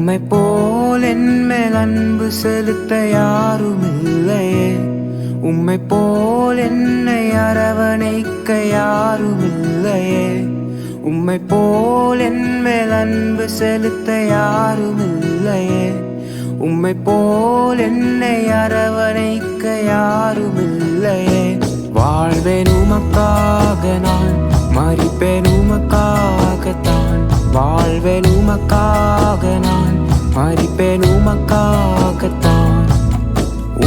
உம்மை போல் என் மேல் அன்பு செலுத்த யாருமில்லையே. உம்மை போல் என்னை அரவணைக்க யாருமில்லையே. உம்மை போல் என் மேல் அன்பு செலுத்த யாருமில்லையே. உம்மை போல் என்னை அரவணைக்க யாருமில்லையே. வாழ்வேன் உமக்காக, நான் மரிப்பேன் உமக்காகத்தான். வாழ்வேன் உமக்காக, நான் மரிப்பேன் உமக்காகத்தான்.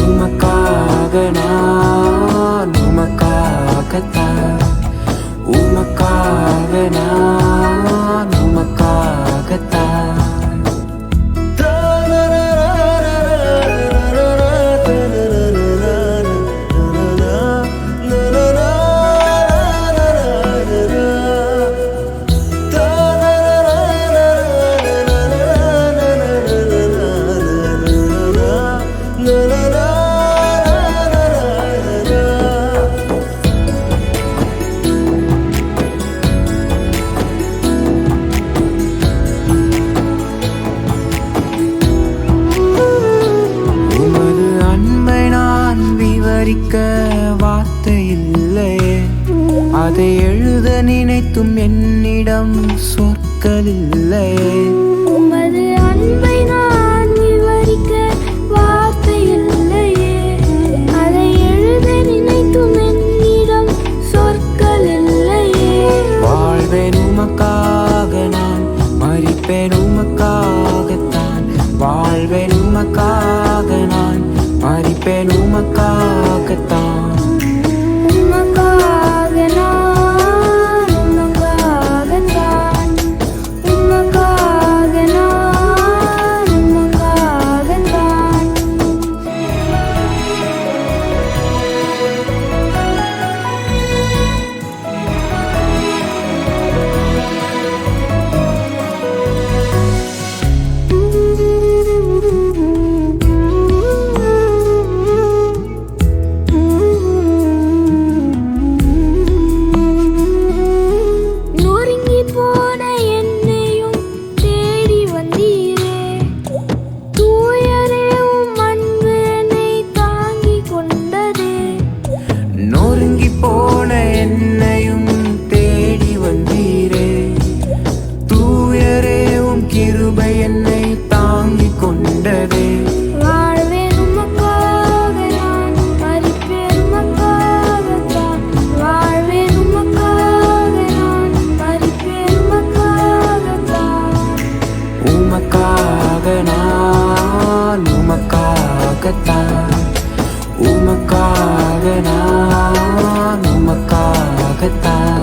உமக்காக நான் உமக்காகத்தான். உமக்காக நான் உமக்காகத்தான். வார்த்தை இல்லையே, அதை எழுத நினைத்தும் என்னிடம் சொற்கள் இல்லையே. உமது அன்பை நான் விவரிக்க வார்த்தை இல்லையே, அதை எழுத நினைத்தும் என்னிடம் சொற்கள் இல்லையே. வாழ்வேன் உமக்காக, நான் மரிப்பேன் உமக்காகத்தான். வாழ்வேன் உமக்காக, நான் மரிப்பேன் உமக்காகத்தான். உமக்காக நான் உமக்காகத்தான். உமக்காக நான் உமக்காகத்தான். நொறுங்கி போன என்னையும் தேடி வந்தீரே. தூயரே உம் கிருபை என்னை தாங்கி கொண்டதே. வாழ்வேன் உமக்காக, நான் மரிப்பேன் உமக்காகத்தான். வாழ்வேன் உமக்காக, நான் மரிப்பேன் உமக்காகத்தான். உமக்காக நான் உமக்காகத்தான். உமக்காக நான் உமக்காகத்தான்.